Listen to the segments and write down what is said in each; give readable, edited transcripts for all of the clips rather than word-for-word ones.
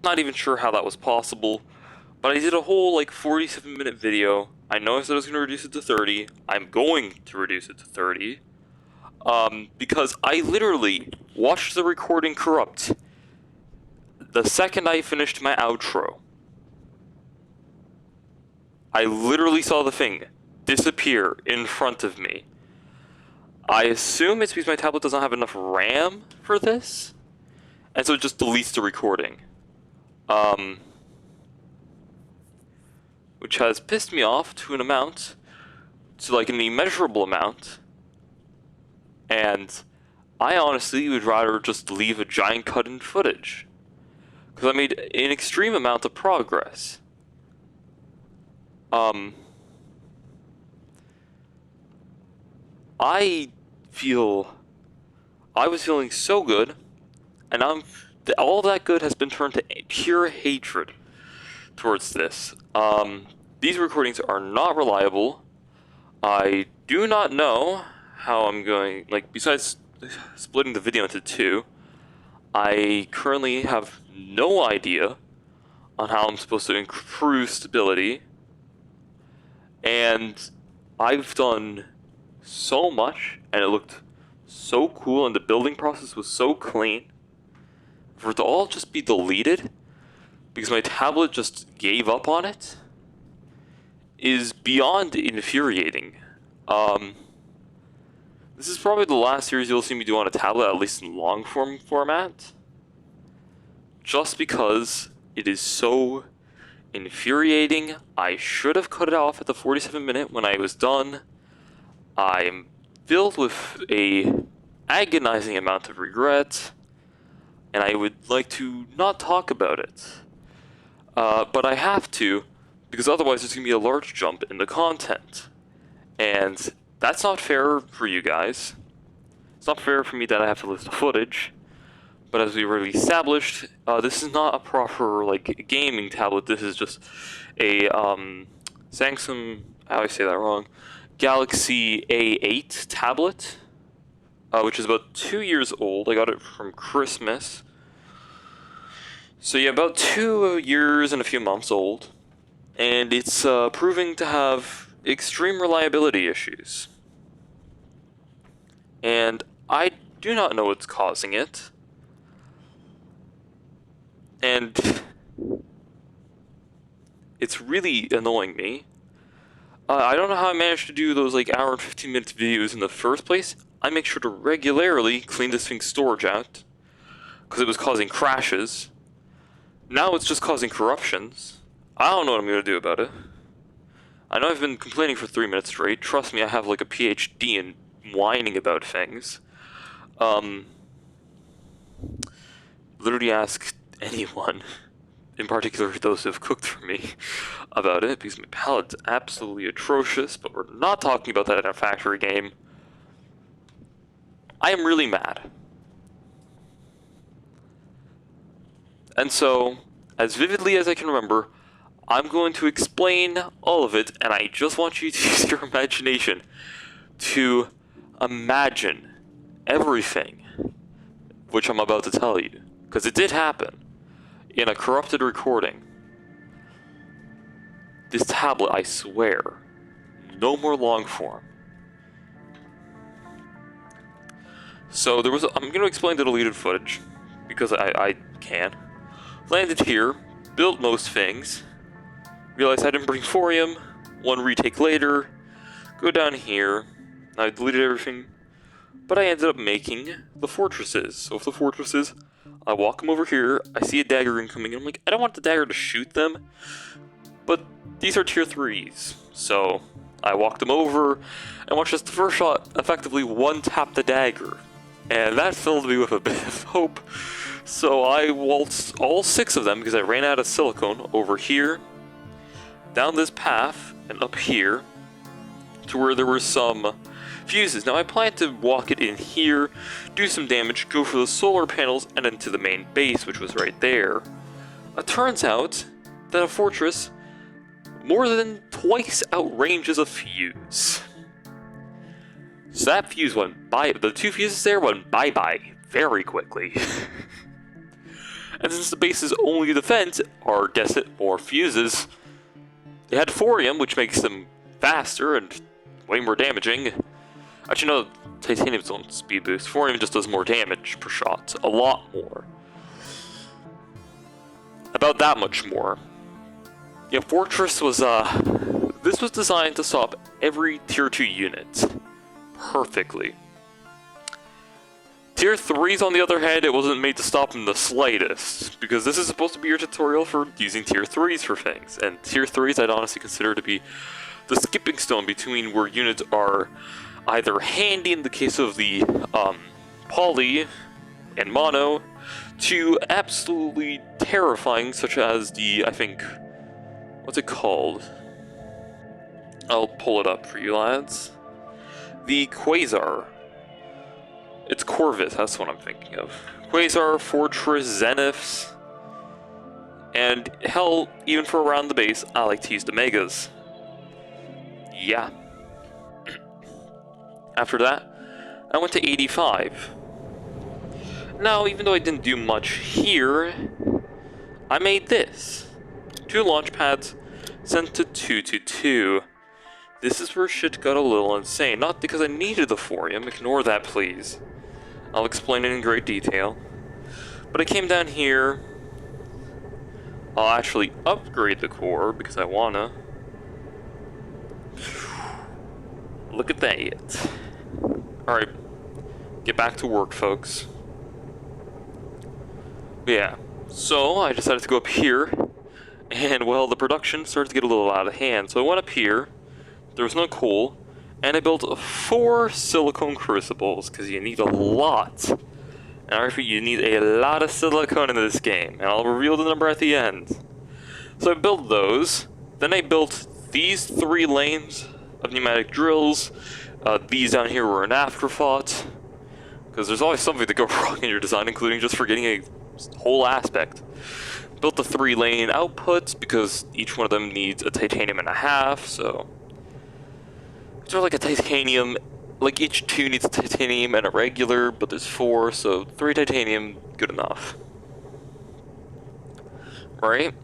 Not even sure how that was possible, but I did a whole like 47-minute video. I know I said I was going to reduce it to 30. I'm going to reduce it to 30. Because I literally watched the recording corrupt the second I finished my outro. I literally saw the thing disappear in front of me. I assume it's because my tablet doesn't have enough RAM for this, and so it just deletes the recording. Which has pissed me off to an amount, to like an immeasurable amount, and I honestly would rather just leave a giant cut in footage, because I made an extreme amount of progress. I was feeling so good, and all that good has been turned to pure hatred towards this. These recordings are not reliable. I do not know how I'm going, like, besides splitting the video into two, I currently have no idea on how I'm supposed to improve stability, and I've done so much, and it looked so cool, and the building process was so clean. For it to all just be deleted because my tablet just gave up on it is beyond infuriating. This is probably the last series you'll see me do on a tablet, at least in long form format, just because it is so infuriating. I should have cut it off at the 47-minute when I was done. I'm filled with a agonizing amount of regret, and I would like to not talk about it. But I have to, because otherwise there's going to be a large jump in the content. And that's not fair for you guys. It's not fair for me that I have to list the footage. But as we already established, this is not a proper like gaming tablet. This is just a Samsung, I always say that wrong, Galaxy A8 tablet, which is about 2 years old. I got it from Christmas. So yeah, about 2 years and a few months old. And it's proving to have extreme reliability issues. And I do not know what's causing it. And it's really annoying me. I don't know how I managed to do those like hour and 15-minute videos in the first place. I make sure to regularly clean this thing's storage out, because it was causing crashes. Now it's just causing corruptions. I don't know what I'm going to do about it. I know I've been complaining for 3 minutes straight. Trust me, I have like a PhD in whining about things. Literally ask anyone, in particular those who have cooked for me, about it, because my palate's absolutely atrocious, but we're not talking about that in a factory game. I am really mad. And so, as vividly as I can remember, I'm going to explain all of it, and I just want you to use your imagination to imagine everything which I'm about to tell you. Because it did happen in a corrupted recording. This tablet, I swear, no more long form. So I'm going to explain the deleted footage, because I can. Landed here, built most things, realized I didn't bring thorium, one retake later, go down here, I deleted everything, but I ended up making the fortresses. So with the fortresses, I walk them over here, I see a dagger incoming, and I'm like, I don't want the dagger to shoot them, but these are tier 3s, so I walked them over, and watched as the first shot effectively one-tapped the dagger, and that filled me with a bit of hope. So I waltzed all 6 of them, because I ran out of silicone, over here, down this path, and up here, to where there were some fuses. Now I planned to walk it in here, do some damage, go for the solar panels, and then to the main base, which was right there. It turns out that a fortress more than twice outranges a fuse. So that fuse went by, the 2 fuses there went bye-bye very quickly. And since the base's only defense are, guess it, more fuses, they had thorium, which makes them faster and way more damaging. Actually, no, titanium's own speed boost. Thorium just does more damage per shot. A lot more. About that much more. Yeah, Fortress was, this was designed to stop every Tier 2 unit perfectly. Tier 3s, on the other hand, it wasn't made to stop in the slightest, because this is supposed to be your tutorial for using Tier 3s for things, and Tier 3s I'd honestly consider to be the skipping stone between where units are either handy in the case of the poly and mono, to absolutely terrifying, such as the, I think, what's it called? I'll pull it up for you lads. The Quasar. It's Corvus, that's what I'm thinking of. Quasar, Fortress, Zeniths, and hell, even for around the base, I like to use the Megas. Yeah. After that, I went to 85. Now, even though I didn't do much here, I made this. 2 launch pads sent to 222. This is where shit got a little insane. Not because I needed the thorium, ignore that please. I'll explain it in great detail. But I came down here. I'll actually upgrade the core because I wanna. Look at that. Alright, get back to work, folks. Yeah, so I decided to go up here, and well, the production started to get a little out of hand. So I went up here, there was no coal, and I built 4 silicone crucibles, because you need a lot. And I repeat, you need a lot of silicone in this game, and I'll reveal the number at the end. So I built those, then I built these 3 lanes of pneumatic drills. These down here were an afterthought, because there's always something to go wrong in your design, including just forgetting a whole aspect. Built the 3-lane outputs, because each one of them needs a titanium and a half, so it's sort of like a titanium, like each 2 needs a titanium and a regular, but there's 4, so 3 titanium, good enough. Right?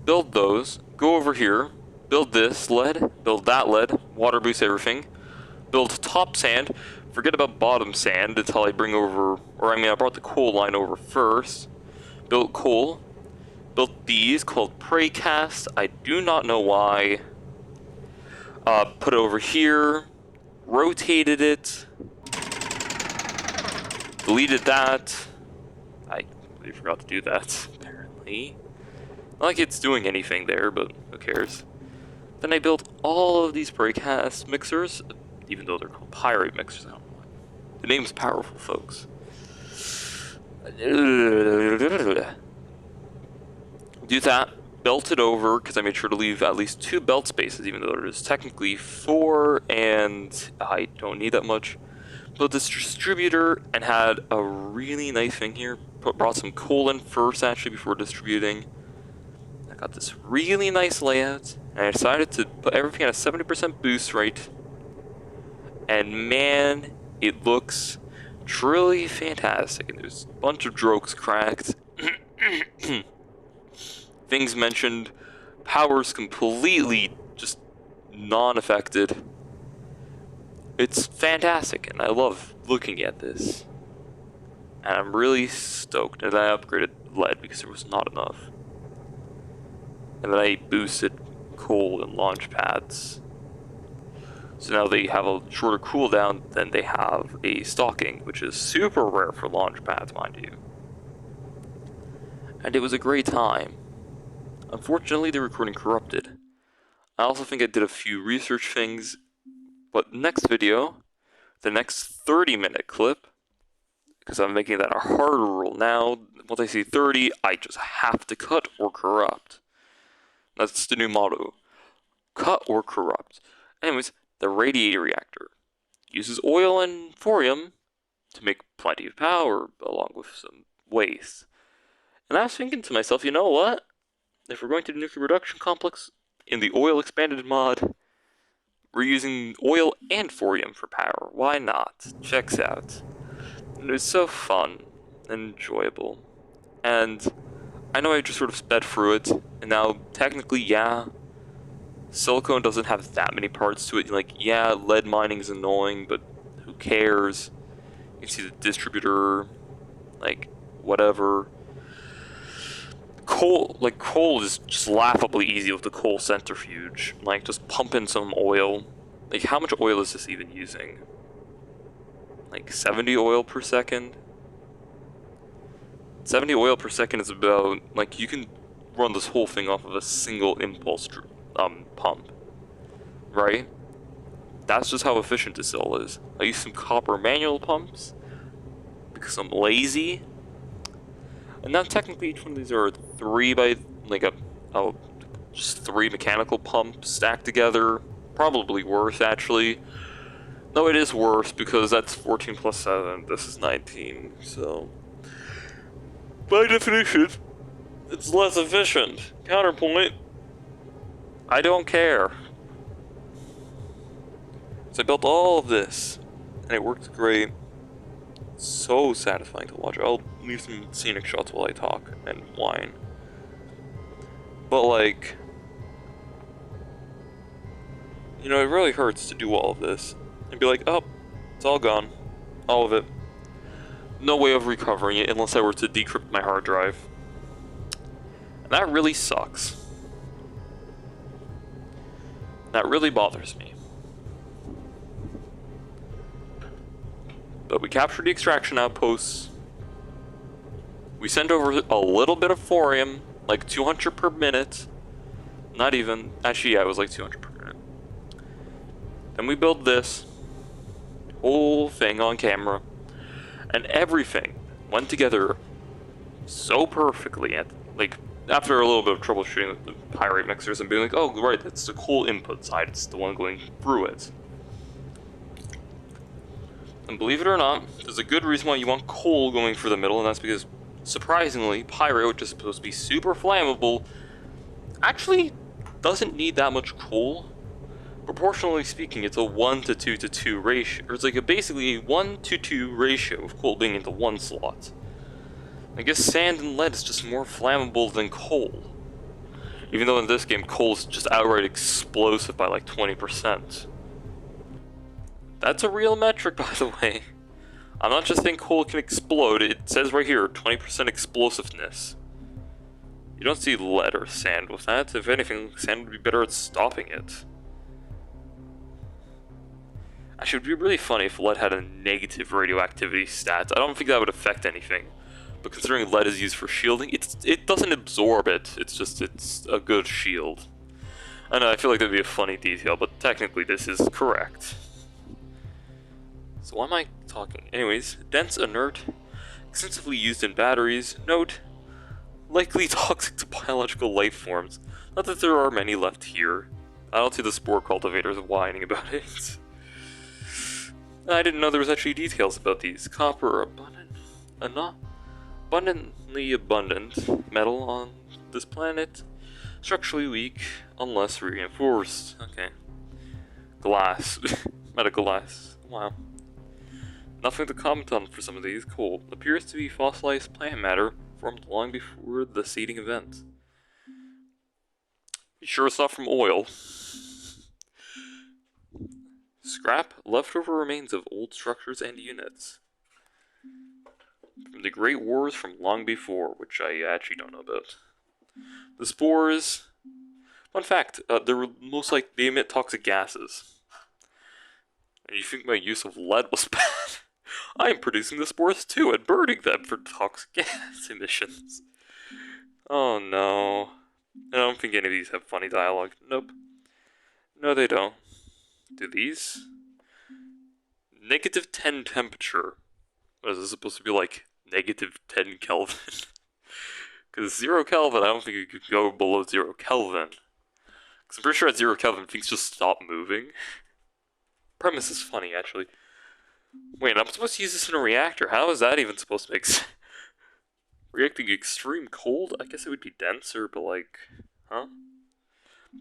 Build those, go over here, build this lead, build that lead, water boost everything, build top sand, forget about bottom sand until I bring over, or I mean I brought the coal line over first, built coal, built these called prey cast, I do not know why, put it over here, rotated it, deleted that, I completely forgot to do that, apparently. Not like it's doing anything there, but who cares. Then I built all of these precast mixers, even though they're called pyrite mixers, I don't know why. The name's powerful, folks. Do that, belt it over, because I made sure to leave at least 2 belt spaces, even though there's technically 4, and I don't need that much. Built this distributor, and had a really nice thing here. Brought some coal in first, actually, before distributing. I got this really nice layout, and I decided to put everything at a 70% boost rate. And man, it looks truly fantastic. And there's a bunch of jokes cracked. Things mentioned. Power's completely just non-affected. It's fantastic, and I love looking at this. And I'm really stoked that I upgraded lead because there was not enough. And then I boosted coal and launch pads. So now they have a shorter cooldown than they have a stocking, which is super rare for launch pads, mind you. And it was a great time. Unfortunately, the recording corrupted. I also think I did a few research things, but next video, the next 30-minute clip, because I'm making that a harder rule now, once I see 30, I just have to cut or corrupt. That's the new motto. Cut or corrupt. Anyways, the radiator reactor uses oil and thorium to make plenty of power, along with some waste. And I was thinking to myself, you know what? If we're going to the nuclear production complex in the oil expanded mod, we're using oil and thorium for power. Why not? Checks out. And it was so fun and enjoyable. And I know I just sort of sped through it, and now technically, yeah, silicone doesn't have that many parts to it. Like, yeah, lead mining is annoying, but who cares? You can see the distributor, like, whatever. Coal is just laughably easy with the coal centrifuge. Like, just pump in some oil. Like, how much oil is this even using? Like, 70 oil per second? 70 oil per second is about, like, you can run this whole thing off of a single impulse pump. Right? That's just how efficient this all is. I use some copper manual pumps because I'm lazy. And now technically each one of these are just three mechanical pumps stacked together. Probably worse, actually. No, it is worse because that's 14 plus 7. This is 19, so by definition, it's less efficient. Counterpoint, I don't care. So I built all of this, and it worked great. So satisfying to watch. I'll leave some scenic shots while I talk and whine. But like, you know, it really hurts to do all of this and be like, oh, it's all gone. All of it. No way of recovering it unless I were to decrypt my hard drive. And that really sucks. That really bothers me. But we captured the extraction outposts. We sent over a little bit of thorium, like 200 per minute. Not even. Actually, yeah, it was like 200 per minute. Then we build this whole thing on camera. And everything went together so perfectly. After a little bit of troubleshooting with the pyrite mixers and being like, oh, right, that's the coal input side. It's the one going through it. And believe it or not, there's a good reason why you want coal going through the middle, and that's because, surprisingly, pyrite, which is supposed to be super flammable, actually doesn't need that much coal. Proportionally speaking, it's a 1 to 2 to 2 ratio. Or it's like basically a 1 to 2 ratio of coal being into one slot. I guess sand and lead is just more flammable than coal. Even though in this game, coal is just outright explosive by like 20%. That's a real metric, by the way. I'm not just saying coal can explode, it says right here, 20% explosiveness. You don't see lead or sand with that. If anything, sand would be better at stopping it. Actually, it would be really funny if lead had a negative radioactivity stat. I don't think that would affect anything. But considering lead is used for shielding, it doesn't absorb it. It's a good shield. I know, I feel like that'd be a funny detail, but technically this is correct. So why am I talking? Anyways, dense, inert, extensively used in batteries. Note, likely toxic to biological life forms. Not that there are many left here. I don't see the spore cultivators whining about it. I didn't know there was actually details about these. Copper, abundantly abundant metal on this planet. Structurally weak, unless reinforced. Okay. Glass. Medical glass. Wow. Nothing to comment on for some of these. Cool. Appears to be fossilized plant matter formed long before the seeding event. You sure it's not from oil? Scrap, leftover remains of old structures and units. From the Great Wars from long before, which I actually don't know about. The spores... Fun fact, they emit toxic gases. And you think my use of lead was bad? I am producing the spores too and burning them for toxic gas emissions. Oh no. I don't think any of these have funny dialogue. Nope. No, they don't. Do these? Negative 10 temperature. What is this supposed to be like? Negative 10 Kelvin? Because 0 Kelvin, I don't think you could go below 0 Kelvin. Because I'm pretty sure at 0 Kelvin, things just stop moving. Premise is funny, actually. Wait, I'm supposed to use this in a reactor. How is that even supposed to make sense? Reacting extreme cold? I guess it would be denser, but like... Huh?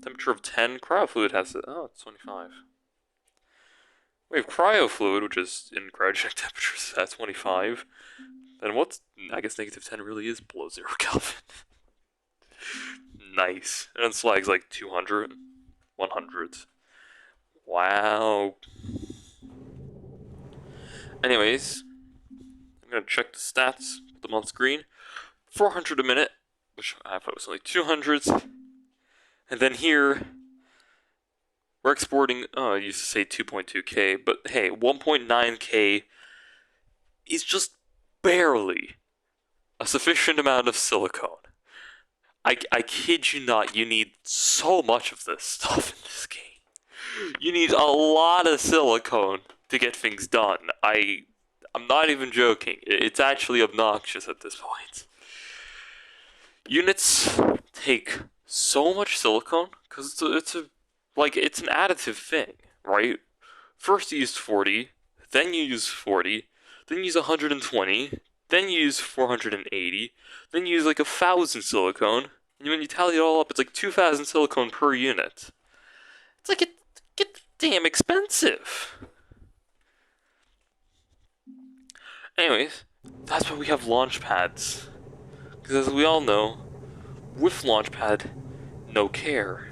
Temperature of 10. Cryofluid has it. Oh, it's 25. We have cryofluid, which is in cryogenic temperatures at 25. Then what's... I guess negative 10 really is below 0 Kelvin. Nice. And then slag's like 200, 100. Wow. Anyways, I'm gonna check the stats, put them on screen. 400 a minute, which I thought was only 200s. And then here, we're exporting, I used to say 2.2K, but hey, 1.9K is just barely a sufficient amount of silicone. I kid you not, you need so much of this stuff in this game. You need a lot of silicone to get things done. I'm not even joking. It's actually obnoxious at this point. Units take so much silicone because it's an additive thing, right? First you use 40, then you use 40, then you use 120, then you use 480, then you use like 1,000 silicone, and when you tally it all up, it's like 2,000 silicone per unit. It's like it gets damn expensive. Anyways, that's why we have launch pads. Because as we all know, with Launchpad, no care.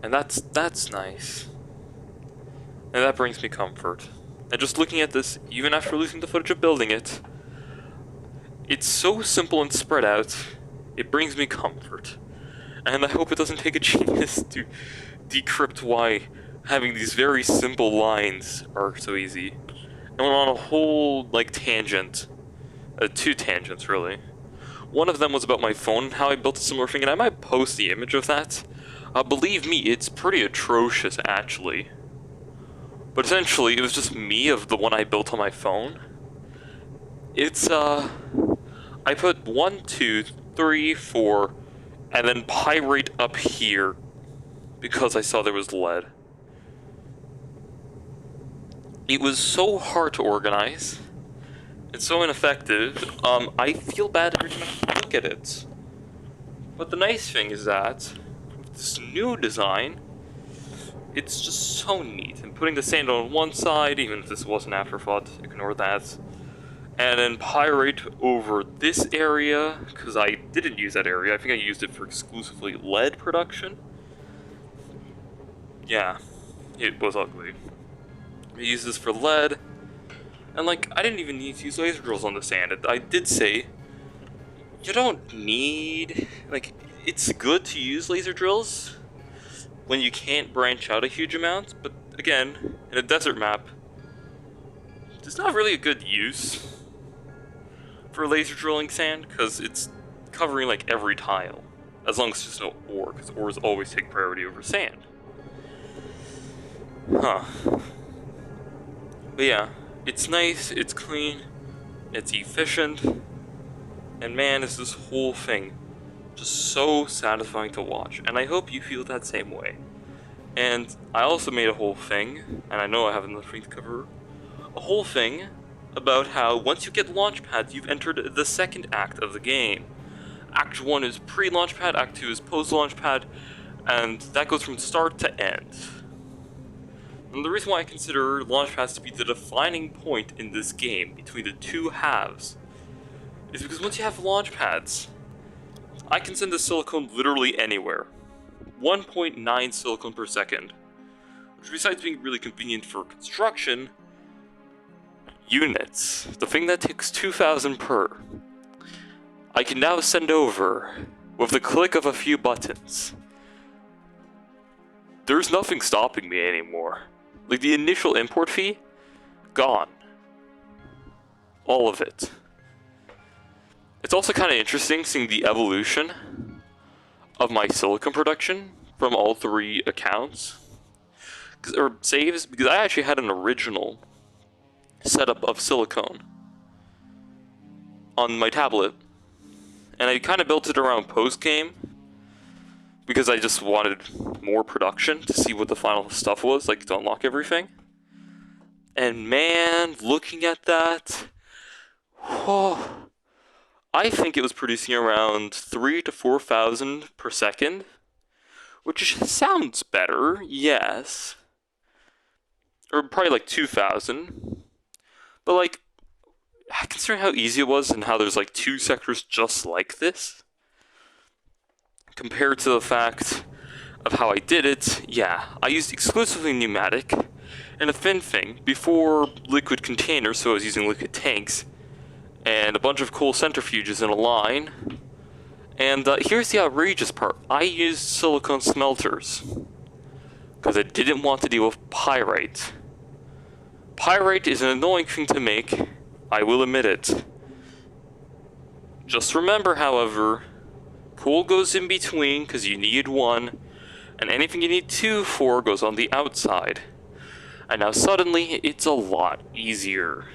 And that's nice. And that brings me comfort. And just looking at this, even after losing the footage of building it, it's so simple and spread out, it brings me comfort. And I hope it doesn't take a genius to decrypt why having these very simple lines are so easy. And we're on a whole, tangent. Two tangents, really. One of them was about my phone and how I built a similar thing, and I might post the image of that. Believe me, it's pretty atrocious, actually. But essentially, it was just me of the one I built on my phone. It's, I put 1, 2, 3, 4, and then pyrite up here, because I saw there was lead. It was so hard to organize. It's so ineffective. I feel bad every time I look at it. But the nice thing is that with this new design, it's just so neat. And putting the sand on one side, even if this was an afterthought, ignore that. And then pyrite over this area, because I didn't use that area. I think I used it for exclusively lead production. Yeah, it was ugly. I used this for lead. And I didn't even need to use laser drills on the sand. I did say, you don't need, it's good to use laser drills when you can't branch out a huge amount, but again, in a desert map, there's not really a good use for laser drilling sand, because it's covering every tile, as long as there's no ore, because ores always take priority over sand. Huh. But yeah. It's nice, it's clean, it's efficient, and man, is this whole thing just so satisfying to watch, and I hope you feel that same way. And I also made a whole thing, and I know I have enough thing to cover, a whole thing about how once you get Launchpad, you've entered the second act of the game. Act 1 is pre-Launchpad, Act 2 is post-Launchpad, and that goes from start to end. And the reason why I consider Launchpads to be the defining point in this game between the two halves is because once you have Launchpads, I can send the silicone literally anywhere. 1.9 silicone per second. Which, besides being really convenient for construction, units, the thing that takes 2,000 per, I can now send over with the click of a few buttons. There's nothing stopping me anymore. The initial import fee, gone. All of it. It's also kind of interesting seeing the evolution of my silicone production from all three accounts. Or saves, because I actually had an original setup of silicone on my tablet. And I kind of built it around post-game, because I just wanted more production to see what the final stuff was, to unlock everything. And man, looking at that, I think it was producing around 3,000 to 4,000 per second, which sounds better, yes. Or probably 2,000. But considering how easy it was and how there's 2 sectors just like this, compared to the fact of how I did it, yeah, I used exclusively pneumatic and a thin thing before liquid containers, so I was using liquid tanks, and a bunch of cool centrifuges in a line. And here's the outrageous part. I used silicone smelters because I didn't want to deal with pyrite. Pyrite is an annoying thing to make, I will admit it. Just remember, however, cool goes in between because you need one, and anything you need two for goes on the outside. And now suddenly, it's a lot easier.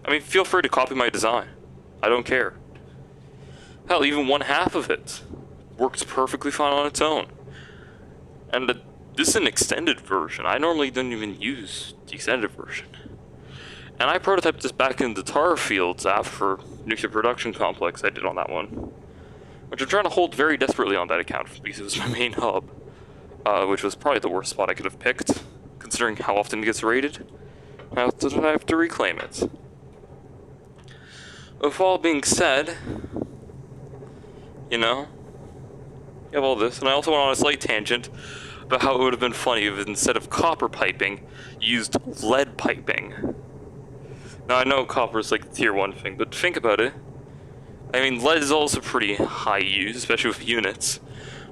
I mean, feel free to copy my design. I don't care. Hell, even one half of it works perfectly fine on its own. And this is an extended version. I normally don't even use the extended version. And I prototyped this back in the tar fields after nuclear production complex I did on that one. Which I'm trying to hold very desperately on that account because it was my main hub. Which was probably the worst spot I could have picked, considering how often it gets raided. I have to reclaim it. With all being said, you know, you have all this, and I also went on a slight tangent about how it would have been funny if instead of copper piping, you used lead piping. Now I know copper is like the tier 1 thing, but think about it. I mean, lead is also pretty high use, especially with units.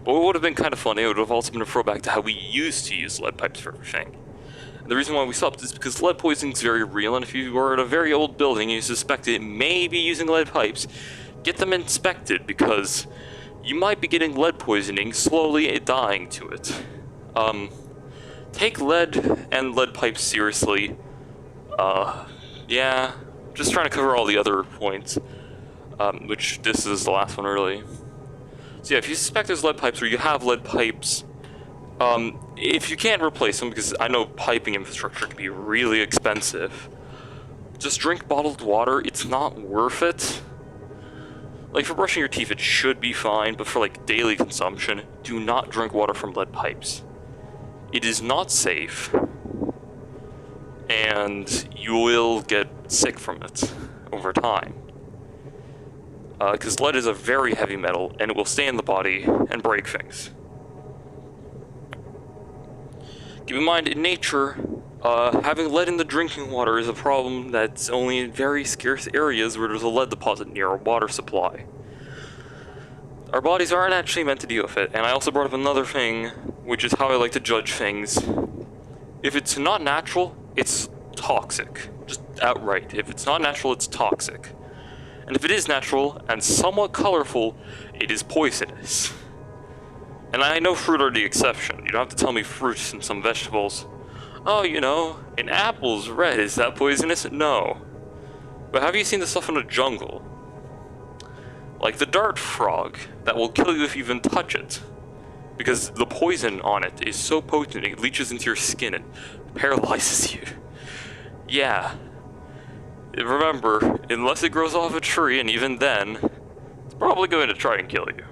But what would have been kind of funny, it would have also been a throwback to how we used to use lead pipes for everything. And the reason why we stopped is because lead poisoning is very real, and if you are at a very old building and you suspect it may be using lead pipes, get them inspected, because you might be getting lead poisoning, slowly dying to it. Take lead and lead pipes seriously. Yeah, just trying to cover all the other points, which this is the last one, really. So yeah, if you suspect there's lead pipes or you have lead pipes, if you can't replace them, because I know piping infrastructure can be really expensive, just drink bottled water. It's not worth it. Like, for brushing your teeth, it should be fine, but for, like, daily consumption, do not drink water from lead pipes. It is not safe, and you will get sick from it over time. Because lead is a very heavy metal, and it will stay in the body and break things. Keep in mind, in nature, having lead in the drinking water is a problem that's only in very scarce areas where there's a lead deposit near a water supply. Our bodies aren't actually meant to deal with it, and I also brought up another thing, which is how I like to judge things. If it's not natural, it's toxic. Just outright. If it's not natural, it's toxic. And if it is natural and somewhat colorful, it is poisonous. And I know fruit are the exception. You don't have to tell me fruits and some vegetables. Oh, you know, an apple's red, is that poisonous? No. But have you seen the stuff in the jungle? Like the dart frog, that will kill you if you even touch it. Because the poison on it is so potent, it leaches into your skin and paralyzes you. Yeah. Remember, unless it grows off a tree, and even then, it's probably going to try and kill you.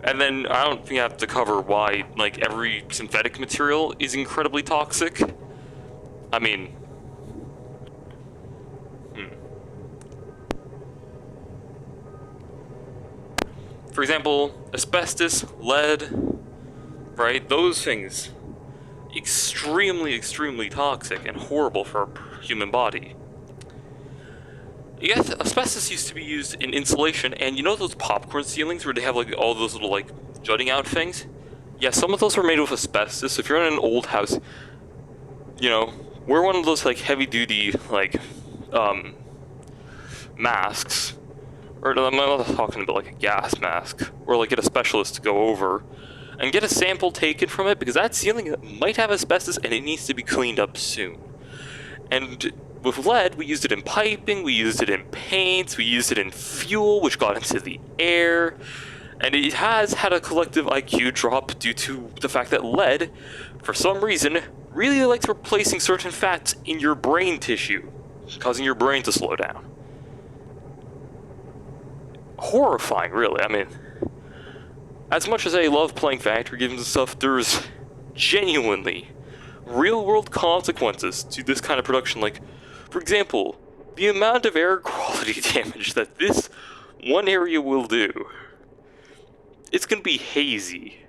And then, I don't think I have to cover why, like, every synthetic material is incredibly toxic. I mean... For example, asbestos, lead, right? Those things, extremely, extremely toxic and horrible for a human body. Yes, asbestos used to be used in insulation, and you know those popcorn ceilings where they have like all those little like jutting out things? Yeah, some of those were made with asbestos. If you're in an old house, you know, wear one of those like heavy duty like masks. Or I'm not talking about like a gas mask, or like get a specialist to go over and get a sample taken from it, because that ceiling might have asbestos and it needs to be cleaned up soon. And with lead, we used it in piping, we used it in paints, we used it in fuel, which got into the air, and it has had a collective IQ drop due to the fact that lead, for some reason, really likes replacing certain fats in your brain tissue, causing your brain to slow down. Horrifying, really. I mean, as much as I love playing factory games and stuff, there's genuinely real-world consequences to this kind of production. Like, for example, the amount of air quality damage that this one area will do. it's gonna be hazy.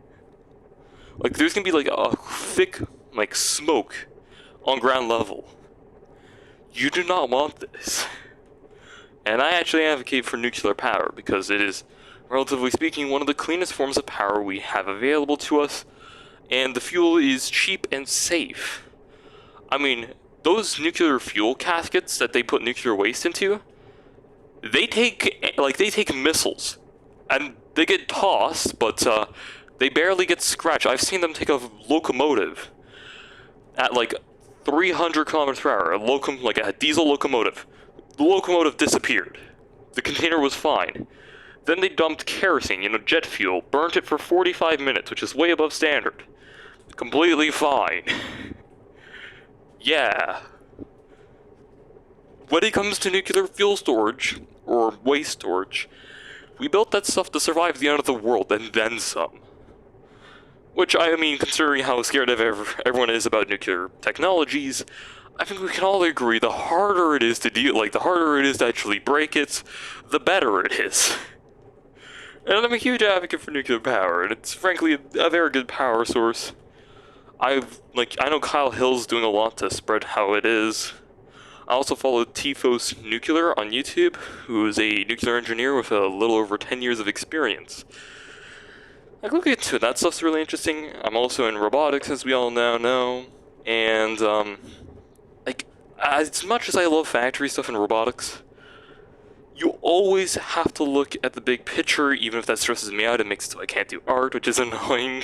Like, there's gonna be like a thick, like, smoke on ground level. You do not want this. And I actually advocate for nuclear power because it is, relatively speaking, one of the cleanest forms of power we have available to us, and the fuel is cheap and safe. I mean, those nuclear fuel caskets that they put nuclear waste into, they take missiles, and they get tossed, but they barely get scratched. I've seen them take a locomotive at like 300 kilometers per hour, like a diesel locomotive. The locomotive disappeared. The container was fine. Then they dumped kerosene, jet fuel, burnt it for 45 minutes, which is way above standard. Completely fine. Yeah. When it comes to nuclear fuel storage, or waste storage, we built that stuff to survive the end of the world, and then some. Which, I mean, considering how scared everyone is about nuclear technologies, I think we can all agree the harder it is to the harder it is to actually break it, the better it is. And I'm a huge advocate for nuclear power, and it's frankly a very good power source. I know Kyle Hill's doing a lot to spread how it is. I also follow Tifos Nuclear on YouTube, who is a nuclear engineer with a little over 10 years of experience. Like, look into it, that stuff's really interesting. I'm also in robotics, as we all now know, and, as much as I love factory stuff and robotics, you always have to look at the big picture, even if that stresses me out. It makes it so I can't do art, which is annoying.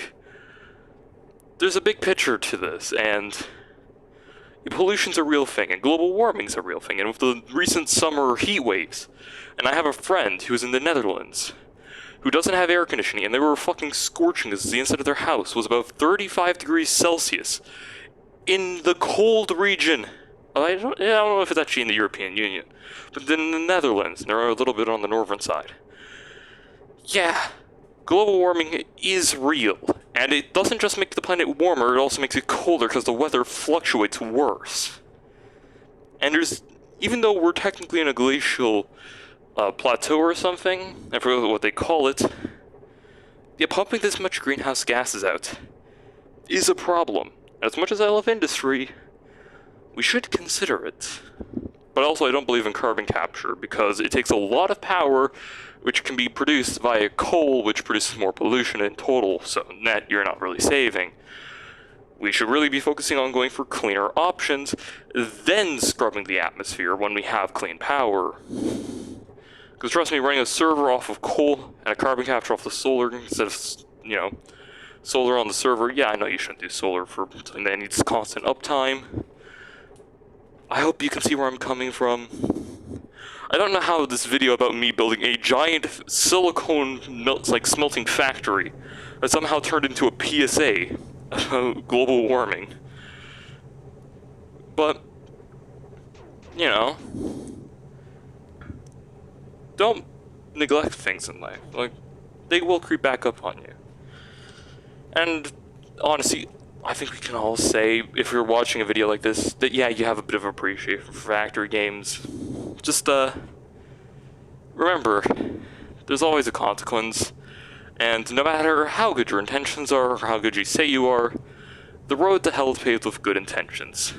There's a big picture to this, and pollution's a real thing, and global warming's a real thing, and with the recent summer heat waves, and I have a friend who's in the Netherlands, who doesn't have air conditioning, and they were fucking scorching as the inside of their house was about 35 degrees Celsius in the cold region. I don't know if it's actually in the European Union, but then in the Netherlands, and they're a little bit on the northern side. Yeah, global warming is real, and it doesn't just make the planet warmer, it also makes it colder because the weather fluctuates worse. And even though we're technically in a glacial plateau or something, I forget what they call it, yeah, pumping this much greenhouse gases out is a problem. As much as I love industry, we should consider it. But also, I don't believe in carbon capture, because it takes a lot of power, which can be produced via coal, which produces more pollution in total, so net, you're not really saving. We should really be focusing on going for cleaner options, then scrubbing the atmosphere when we have clean power. Because trust me, running a server off of coal and a carbon capture off the solar instead of, solar on the server, yeah, I know you shouldn't do solar for something that needs constant uptime. I hope you can see where I'm coming from. I don't know how this video about me building a giant silicone smelting factory that somehow turned into a PSA about global warming. But, don't neglect things in life. Like, they will creep back up on you. And, honestly, I think we can all say, if you're watching a video like this, that yeah, you have a bit of appreciation for factory games. Just, remember, there's always a consequence, and no matter how good your intentions are, or how good you say you are, the road to hell is paved with good intentions.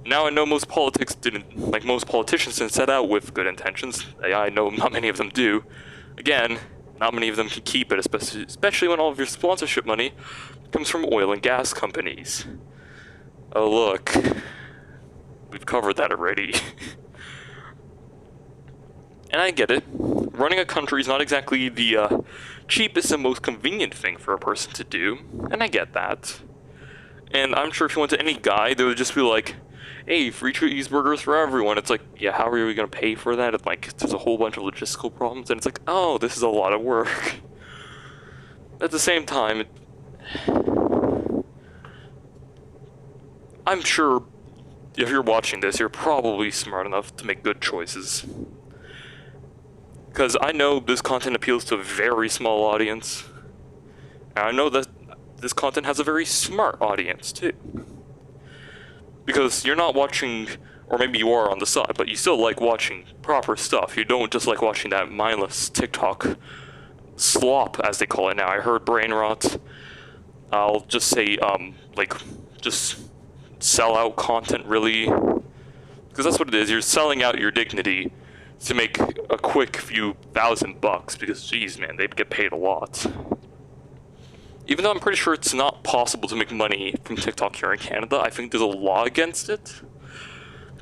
Now, I know most politicians didn't set out with good intentions. I know not many of them do. Again, not many of them can keep it, especially when all of your sponsorship money comes from oil and gas companies. Oh look, we've covered that already. And I get it. Running a country is not exactly the cheapest and most convenient thing for a person to do, and I get that. And I'm sure if you went to any guy, they would just be like, hey, free cheeseburgers for everyone. It's like, yeah, how are we going to pay for that? And there's a whole bunch of logistical problems, and it's like, oh, this is a lot of work. At the same time, I'm sure if you're watching this, you're probably smart enough to make good choices. Because I know this content appeals to a very small audience. And I know that this content has a very smart audience, too. Because you're not watching, or maybe you are on the side, but you still like watching proper stuff. You don't just like watching that mindless TikTok slop, as they call it now. I heard brain rot. I'll just say, like, just sell out content, really. Because that's what it is. You're selling out your dignity to make a quick few $1,000, because, geez, man, they get paid a lot. Even though I'm pretty sure it's not possible to make money from TikTok here in Canada, I think there's a law against it.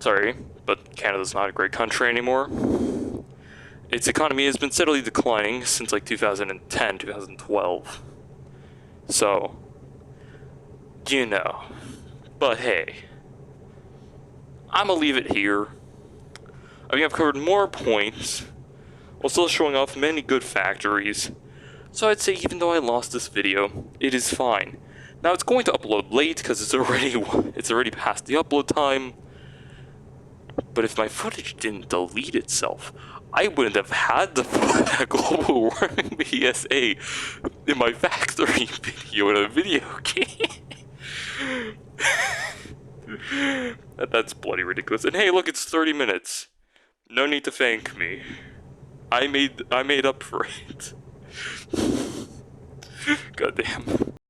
Sorry, but Canada's not a great country anymore. Its economy has been steadily declining since like 2010, 2012. So, you know. But hey, I'm gonna leave it here. I think I've covered more points, while still showing off many good factories. So I'd say even though I lost this video, it is fine. Now it's going to upload late because it's already past the upload time. But if my footage didn't delete itself, I wouldn't have had the global warming PSA in my factory video in a video game. That's bloody ridiculous. And hey, look, it's 30 minutes. No need to thank me. I made up for it. Goddamn.